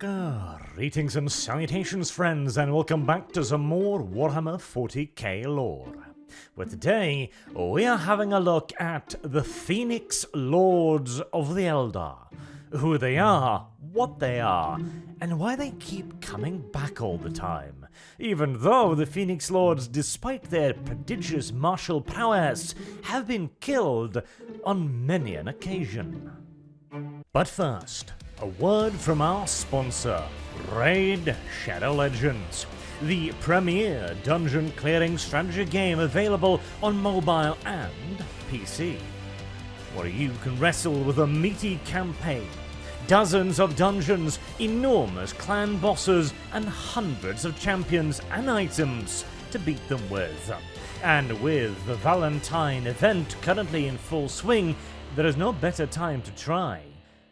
Greetings and salutations, friends, and welcome back to some more Warhammer 40k lore. Where today, we are having a look at the Phoenix Lords of the Eldar. Who they are, what they are, and why they keep coming back all the time. Even though the Phoenix Lords, despite their prodigious martial prowess, have been killed on many an occasion. But first, a word from our sponsor, Raid Shadow Legends, the premier dungeon clearing strategy game available on mobile and PC, where you can wrestle with a meaty campaign, dozens of dungeons, enormous clan bosses, and hundreds of champions and items to beat them with. And with the Valentine event currently in full swing, there is no better time to try,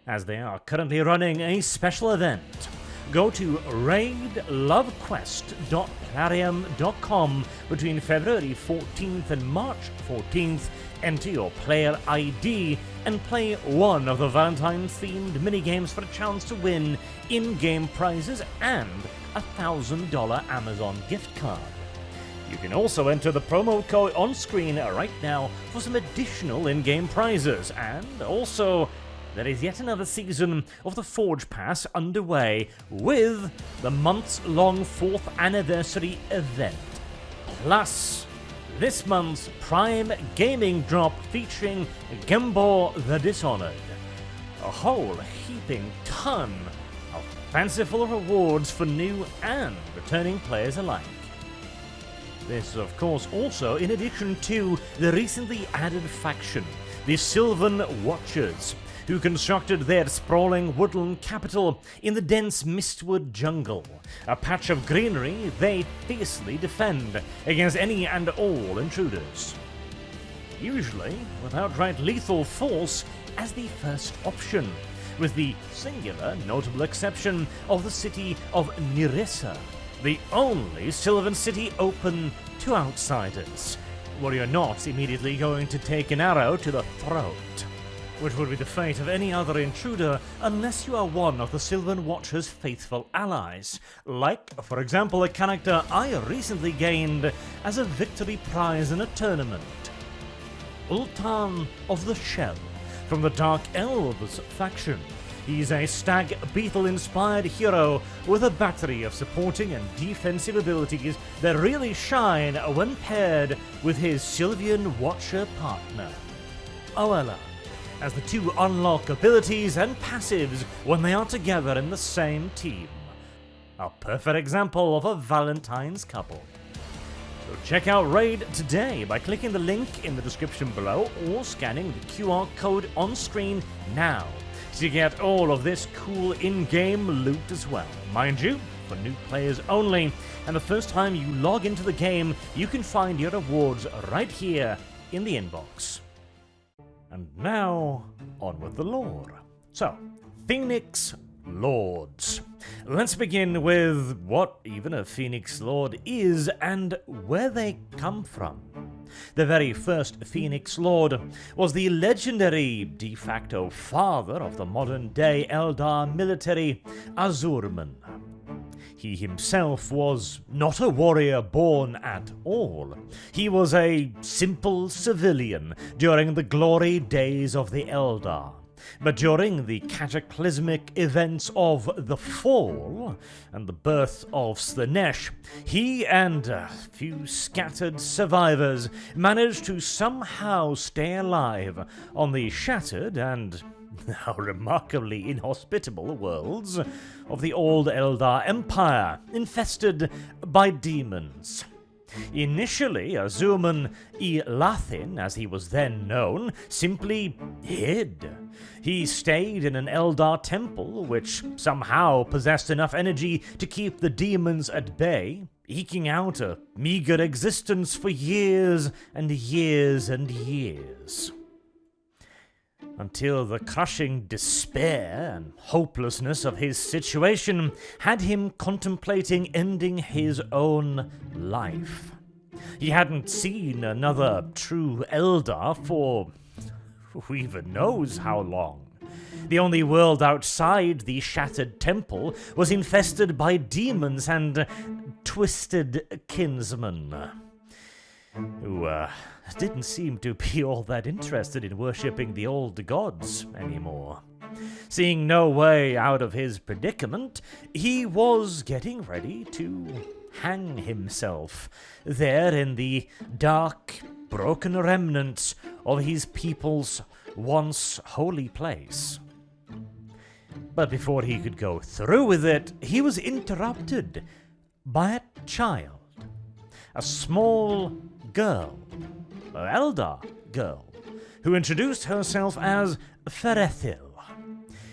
as they are currently running a special event. Go to raidlovequest.plarium.com between February 14th and March 14th, enter your player ID, and play one of the Valentine-themed minigames for a chance to win in-game prizes and a $1,000 Amazon gift card. You can also enter the promo code on screen right now for some additional in-game prizes, and also there is yet another season of the Forge Pass underway with the months-long 4th anniversary event. Plus, this month's Prime Gaming Drop featuring Gembor the Dishonored. A whole heaping ton of fanciful rewards for new and returning players alike. This, of course, also in addition to the recently added faction, the Sylvan Watchers, who constructed their sprawling woodland capital in the dense mistwood jungle, a patch of greenery they fiercely defend against any and all intruders. Usually with outright lethal force as the first option, with the singular notable exception of the city of Nerissa, the only Sylvan city open to outsiders, where you're not immediately going to take an arrow to the throat, which would be the fate of any other intruder unless you are one of the Sylvan Watcher's faithful allies, like, for example, a character I recently gained as a victory prize in a tournament. Ultan of the Shell, from the Dark Elves faction. He's a stag beetle-inspired hero with a battery of supporting and defensive abilities that really shine when paired with his Sylvan Watcher partner, Oella, as the two unlock abilities and passives when they are together in the same team. A perfect example of a Valentine's couple. So check out Raid today by clicking the link in the description below or scanning the QR code on screen now to get all of this cool in-game loot as well. Mind you, for new players only, and the first time you log into the game, you can find your rewards right here in the inbox. And now, on with the lore. So, Phoenix Lords. Let's begin with what even a Phoenix Lord is and where they come from. The very first Phoenix Lord was the legendary de facto father of the modern-day Eldar military, Azurman. He himself was not a warrior born at all. He was a simple civilian during the glory days of the Eldar. But during the cataclysmic events of the Fall and the birth of Slanesh, he and a few scattered survivors managed to somehow stay alive on the shattered and now remarkably inhospitable worlds of the old Eldar Empire, infested by demons. Initially, Azurman Elathin, as he was then known, simply hid. He stayed in an Eldar temple, which somehow possessed enough energy to keep the demons at bay, eking out a meager existence for years and years and years. Until the crushing despair and hopelessness of his situation had him contemplating ending his own life. He hadn't seen another true Eldar for who even knows how long. The only world outside the shattered temple was infested by demons and twisted kinsmen, who didn't seem to be all that interested in worshipping the old gods anymore. Seeing no way out of his predicament, he was getting ready to hang himself there in the dark, broken remnants of his people's once holy place. But before he could go through with it, he was interrupted by a child, a small girl, an Eldar girl, who introduced herself as Ferethil.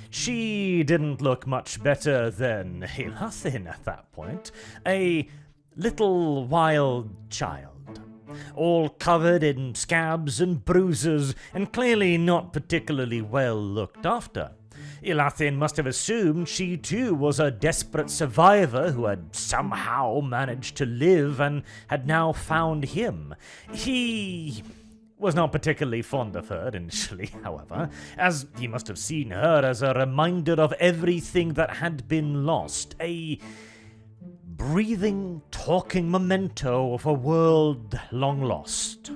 She didn't look much better than Ilathin at that point, a little wild child, all covered in scabs and bruises, and clearly not particularly well looked after. Ilathin must have assumed she too was a desperate survivor who had somehow managed to live and had now found him. He was not particularly fond of her initially, however, as he must have seen her as a reminder of everything that had been lost, a breathing, talking memento of a world long lost,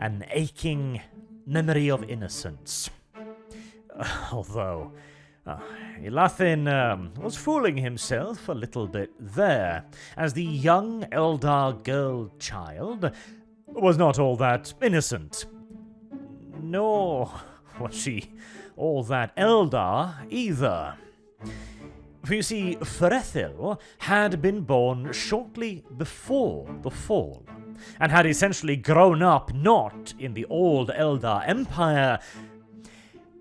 an aching memory of innocence. Although Ilathin was fooling himself a little bit there, as the young Eldar girl child was not all that innocent, nor was she all that Eldar either. For you see, Ferethil had been born shortly before the fall, and had essentially grown up not in the old Eldar Empire,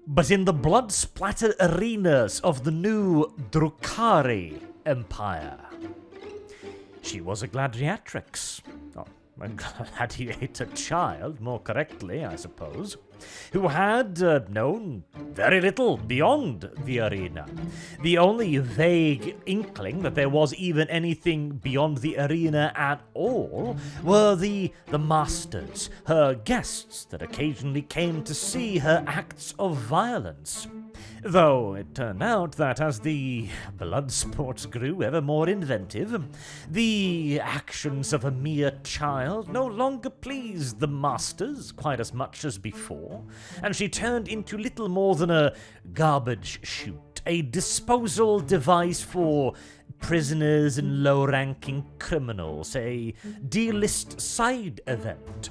but in the blood-splattered arenas of the new Drukhari Empire. She was a gladiatrix. A gladiator child, more correctly, I suppose, who had known very little beyond the arena. The only vague inkling that there was even anything beyond the arena at all were the masters, her guests that occasionally came to see her acts of violence. Though it turned out that as the blood sports grew ever more inventive, the actions of a mere child no longer pleased the masters quite as much as before, and she turned into little more than a garbage chute, a disposal device for prisoners and low-ranking criminals, a D-list side event.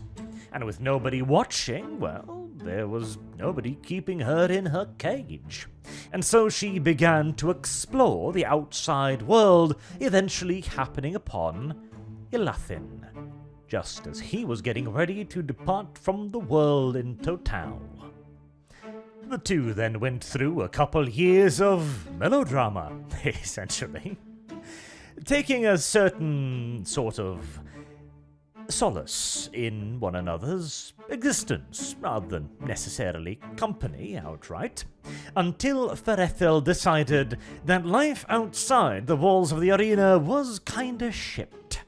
And with nobody watching, well, there was nobody keeping her in her cage. And so she began to explore the outside world, eventually happening upon Ilathin, just as he was getting ready to depart from the world in total. The two then went through a couple years of melodrama, essentially, taking a certain sort of solace in one another's existence, rather than necessarily company outright, until Ferethil decided that life outside the walls of the arena was kinda shit,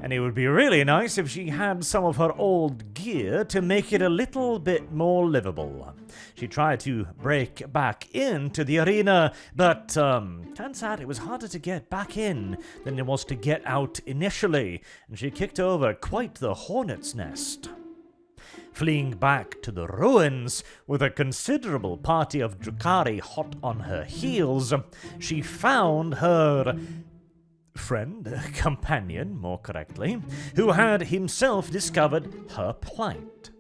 and it would be really nice if she had some of her old gear to make it a little bit more livable. She tried to break back into the arena, but turns out it was harder to get back in than it was to get out initially, and she kicked over quite the hornet's nest. Fleeing back to the ruins, with a considerable party of Drukhari hot on her heels, she found her companion, more correctly, who had himself discovered her plight.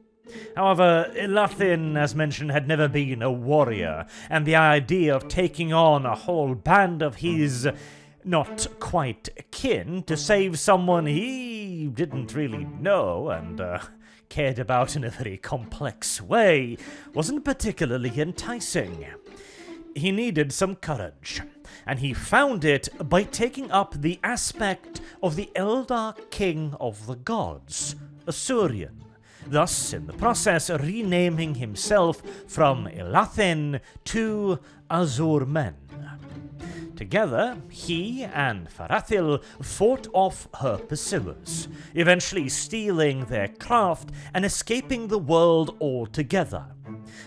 However, Ilathin, as mentioned, had never been a warrior, and the idea of taking on a whole band of his not quite kin to save someone he didn't really know and cared about in a very complex way wasn't particularly enticing. He needed some courage, and he found it by taking up the aspect of the Eldar King of the Gods, Azurian, thus in the process renaming himself from Ilathin to Azurman. Together, he and Ferethil fought off her pursuers, eventually stealing their craft and escaping the world altogether.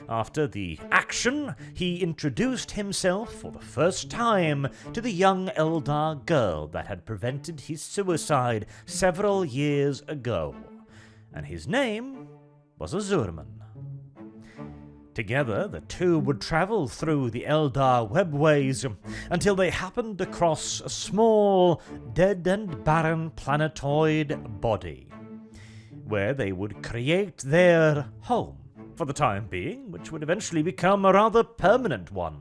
After the action, he introduced himself for the first time to the young Eldar girl that had prevented his suicide several years ago, and his name was Azurman. Together, the two would travel through the Eldar webways until they happened across a small, dead and barren planetoid body, where they would create their home for the time being, which would eventually become a rather permanent one.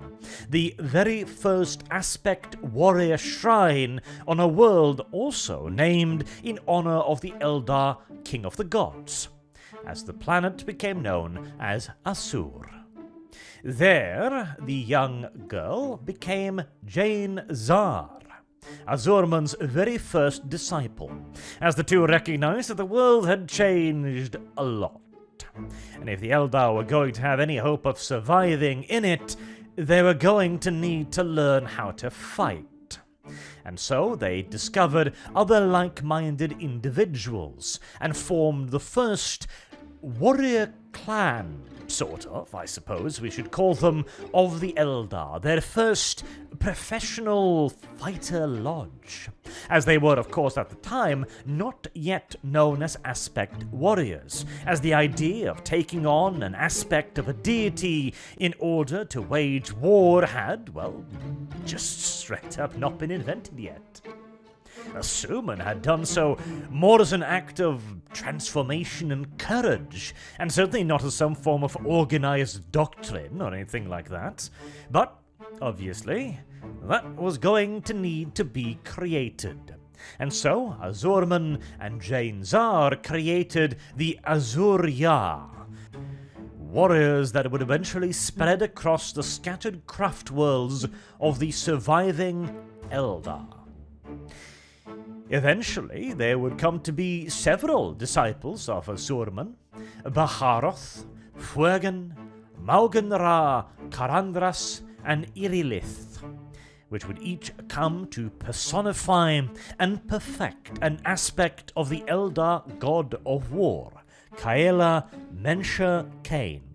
The very first Aspect Warrior Shrine on a world also named in honor of the Eldar King of the Gods, as the planet became known as Asur. There, the young girl became Jane Zar, Azurman's very first disciple, as the two recognized that the world had changed a lot. And if the Eldar were going to have any hope of surviving in it, they were going to need to learn how to fight. And so they discovered other like-minded individuals and formed the first warrior clan, sort of, I suppose we should call them, of the Eldar, their first professional fighter lodge, as they were, of course, at the time, not yet known as Aspect Warriors, as the idea of taking on an aspect of a deity in order to wage war had, well, just straight up not been invented yet. Assortment had done so more as an act of transformation and courage, and certainly not as some form of organized doctrine or anything like that. But, obviously, that was going to need to be created. And so, Azurman and Jane Zar created the Azuria Warriors that would eventually spread across the scattered craft worlds of the surviving Eldar. Eventually, there would come to be several disciples of Azurman: Baharoth, Fuegan, Maugan-Ra, Karandras, and Irilith, which would each come to personify and perfect an aspect of the Eldar god of war, Kaela Menashe Kane,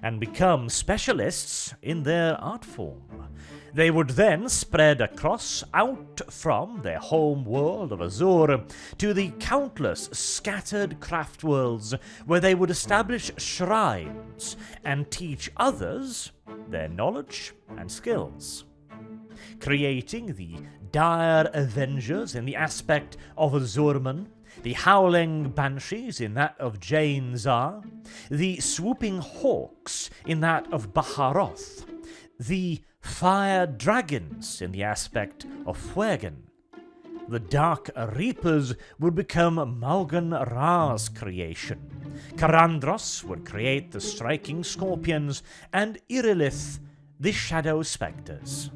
and become specialists in their art form. They would then spread across out from their home world of Azur to the countless scattered craft worlds where they would establish shrines and teach others their knowledge and skills, creating the dire Avengers in the aspect of Azurman, the howling banshees in that of Jane Zar, the swooping hawks in that of Baharoth, the fire dragons in the aspect of Fuegan. The Dark Reapers would become Maugan-Ra's creation. Karandros would create the Striking Scorpions, and Irilith the Shadow Spectres.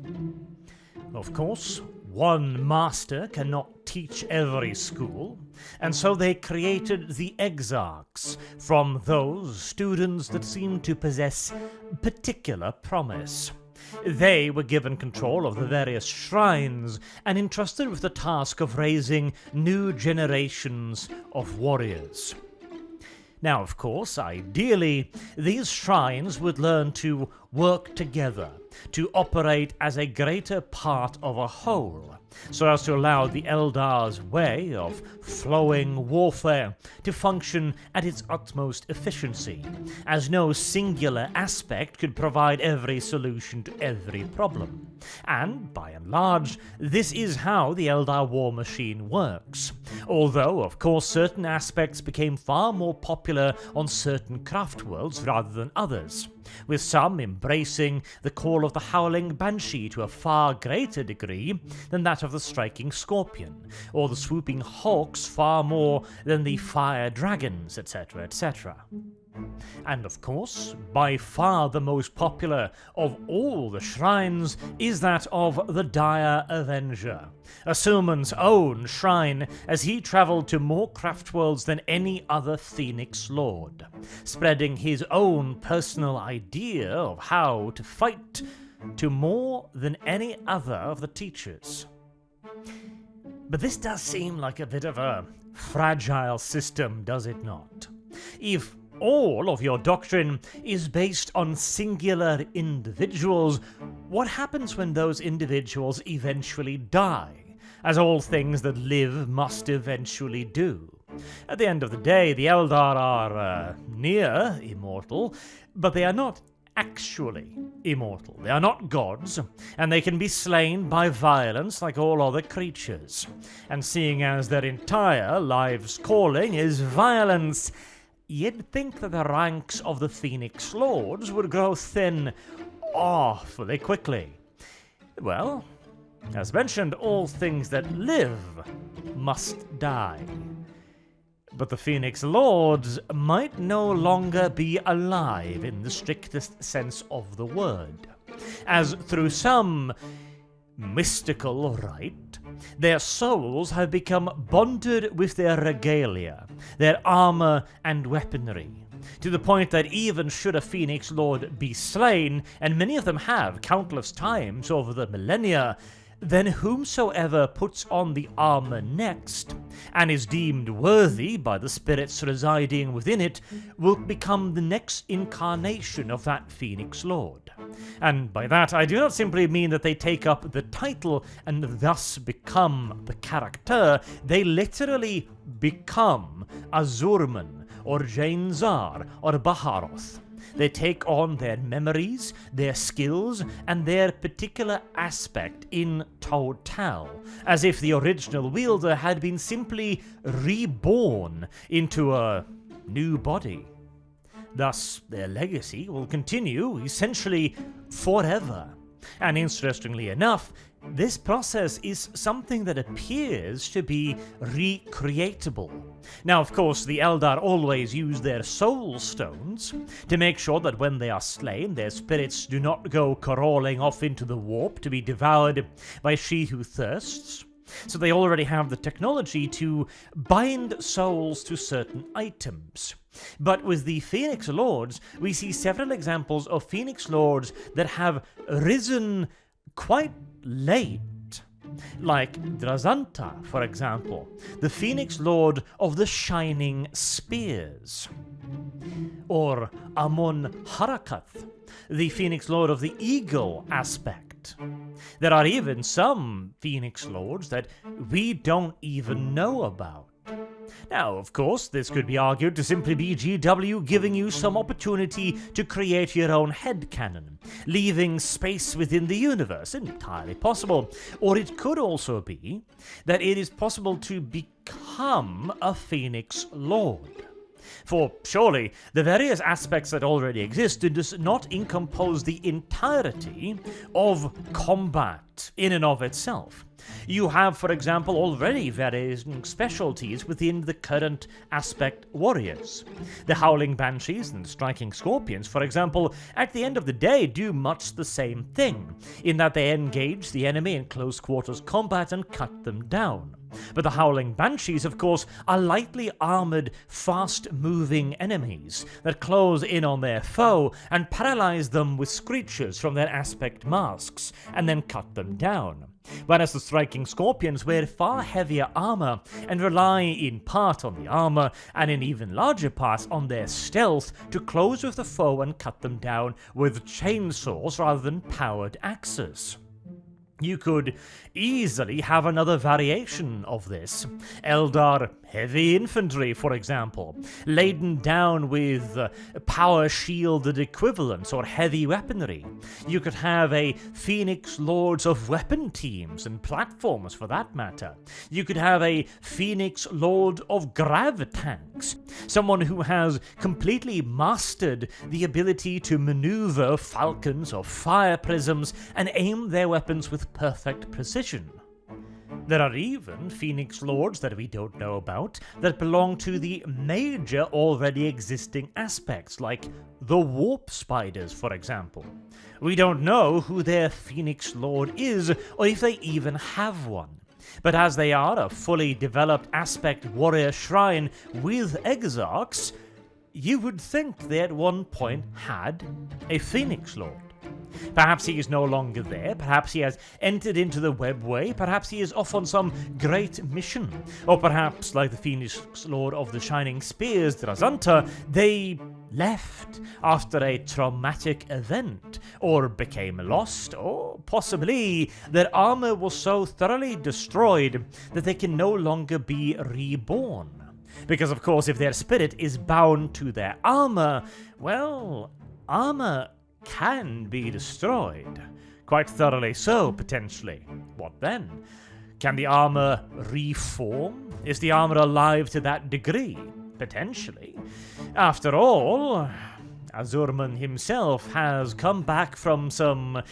Of course, one master cannot teach every school, and so they created the Exarchs from those students that seemed to possess particular promise. They were given control of the various shrines and entrusted with the task of raising new generations of warriors. Now, of course, ideally, these shrines would learn to work together, to operate as a greater part of a whole, so as to allow the Eldar's way of flowing warfare to function at its utmost efficiency, as no singular aspect could provide every solution to every problem. And, by and large, this is how the Eldar war machine works, although, of course, certain aspects became far more popular on certain craft worlds rather than others, with some embracing the call of the Howling Banshee to a far greater degree than that of the Striking Scorpion, or the Swooping Hawks far more than the Fire Dragons, etc., etc. And of course, by far the most popular of all the shrines is that of the Dire Avenger, Assurman's own shrine, as he travelled to more craft worlds than any other Phoenix Lord, spreading his own personal idea of how to fight to more than any other of the teachers. But this does seem like a bit of a fragile system, does it not? If all of your doctrine is based on singular individuals, what happens when those individuals eventually die, as all things that live must eventually do? At the end of the day, the Eldar are near immortal, but they are not actually immortal. They are not gods, and they can be slain by violence like all other creatures. And seeing as their entire life's calling is violence, you'd think that the ranks of the Phoenix Lords would grow thin awfully quickly. Well, as mentioned, all things that live must die. But the Phoenix Lords might no longer be alive in the strictest sense of the word, as through some mystical rite, their souls have become bonded with their regalia, their armor and weaponry, to the point that even should a Phoenix Lord be slain, and many of them have countless times over the millennia, then whomsoever puts on the armor next, and is deemed worthy by the spirits residing within it, will become the next incarnation of that Phoenix Lord. And by that I do not simply mean that they take up the title and thus become the character, they literally become Azurman, or Jainzar, or Baharoth. They take on their memories, their skills, and their particular aspect in total, as if the original wielder had been simply reborn into a new body. Thus, their legacy will continue essentially forever. And interestingly enough, this process is something that appears to be recreatable. Now, of course, the Eldar always use their soul stones to make sure that when they are slain, their spirits do not go crawling off into the warp to be devoured by she who thirsts. So they already have the technology to bind souls to certain items. But with the Phoenix Lords, we see several examples of Phoenix Lords that have risen quite late. Like Drazanta, for example, the Phoenix Lord of the Shining Spears. Or Amon Harakath, the Phoenix Lord of the Eagle aspect. There are even some Phoenix Lords that we don't even know about. Now, of course, this could be argued to simply be GW giving you some opportunity to create your own headcanon, leaving space within the universe, entirely possible. Or it could also be that it is possible to become a Phoenix Lord. For surely the various aspects that already exist do not encompass the entirety of combat in and of itself. You have, for example, already varying specialties within the current aspect warriors. The Howling Banshees and Striking Scorpions, for example, at the end of the day do much the same thing, in that they engage the enemy in close quarters combat and cut them down. But the Howling Banshees, of course, are lightly armored, fast-moving enemies that close in on their foe and paralyze them with screeches from their aspect masks, and then cut them down. Whereas the Striking Scorpions wear far heavier armor and rely in part on the armor and in even larger parts on their stealth to close with the foe and cut them down with chainsaws rather than powered axes. You could easily have another variation of this. Eldar heavy infantry, for example, laden down with power-shielded equivalents or heavy weaponry. You could have a Phoenix Lords of weapon teams and platforms, for that matter. You could have a Phoenix Lord of grav tanks, someone who has completely mastered the ability to maneuver falcons or fire prisms and aim their weapons with perfect precision. There are even Phoenix Lords that we don't know about that belong to the major already existing aspects, like the Warp Spiders, for example. We don't know who their Phoenix Lord is, or if they even have one. But as they are a fully developed aspect warrior shrine with exarchs, you would think they at one point had a Phoenix Lord. Perhaps he is no longer there, perhaps he has entered into the webway, perhaps he is off on some great mission, or perhaps, like the Phoenix Lord of the Shining Spears, Drazanta, they left after a traumatic event, or became lost, or possibly their armor was so thoroughly destroyed that they can no longer be reborn. Because of course, if their spirit is bound to their armor, well, armor can be destroyed. Quite thoroughly so, potentially. What then? Can the armor reform? Is the armor alive to that degree? Potentially. After all, Azurman himself has come back from some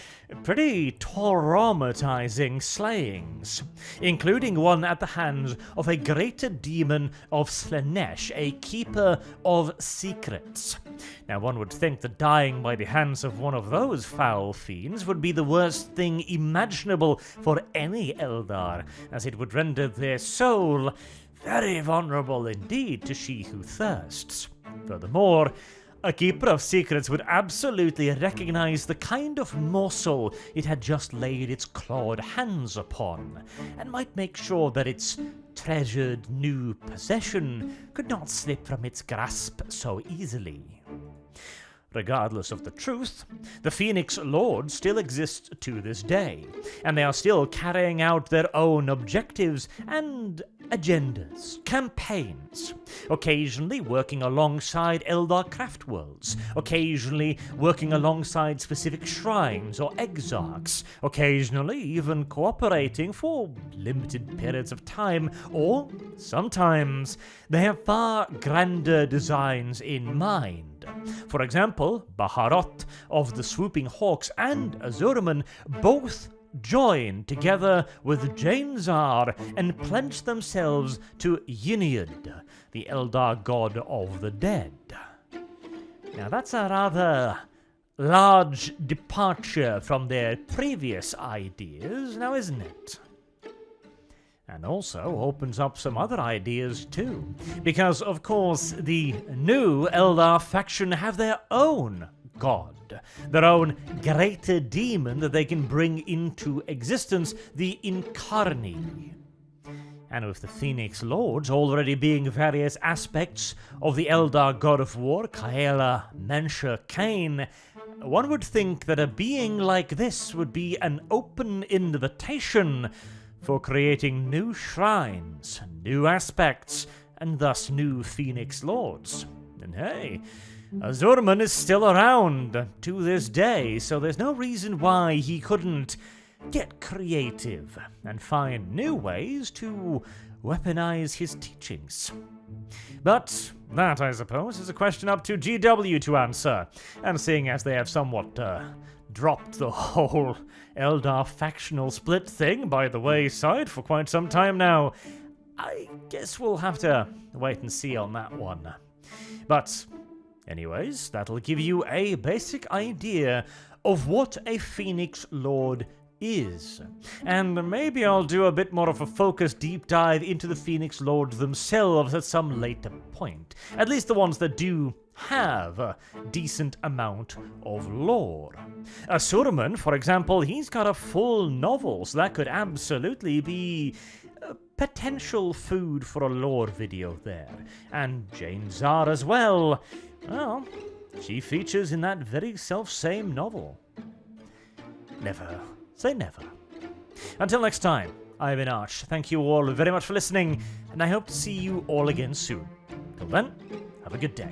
pretty traumatizing slayings, including one at the hands of a greater demon of Slanesh, a keeper of secrets. Now, one would think that dying by the hands of one of those foul fiends would be the worst thing imaginable for any Eldar, as it would render their soul very vulnerable indeed to she who thirsts. Furthermore, a keeper of secrets would absolutely recognize the kind of morsel it had just laid its clawed hands upon, and might make sure that its treasured new possession could not slip from its grasp so easily. Regardless of the truth, the Phoenix Lords still exist to this day, and they are still carrying out their own objectives and agendas, campaigns, occasionally working alongside Eldar craft worlds, occasionally working alongside specific shrines or exarchs, occasionally even cooperating for limited periods of time, or sometimes they have far grander designs in mind. For example, Baharot of the Swooping Hawks and Azurman both join together with Jainzar and pledge themselves to Yniad, the Eldar god of the dead. Now that's a rather large departure from their previous ideas, now isn't it? And also opens up some other ideas too, because of course the new Eldar faction have their own god, their own greater demon that they can bring into existence, the Incarni. And with the Phoenix Lords already being various aspects of the Eldar god of war, Kaela Menashe Cain, one would think that a being like this would be an open invitation for creating new shrines, new aspects, and thus new Phoenix Lords. And hey, Azurman is still around to this day, so there's no reason why he couldn't get creative and find new ways to weaponize his teachings. But that, I suppose, is a question up to GW to answer, and seeing as they have somewhat dropped the whole Eldar factional split thing by the wayside for quite some time now, I guess we'll have to wait and see on that one. But anyways, that'll give you a basic idea of what a Phoenix Lord is. And maybe I'll do a bit more of a focused deep dive into the Phoenix Lords themselves at some later point. At least the ones that do have a decent amount of lore. Assortment, for example, he's got a full novel, so that could absolutely be potential food for a lore video there. And Jainzar as well. Well, she features in that very self-same novel. Never say never. Until next time, I've been Arch. Thank you all very much for listening, and I hope to see you all again soon. Till then, have a good day.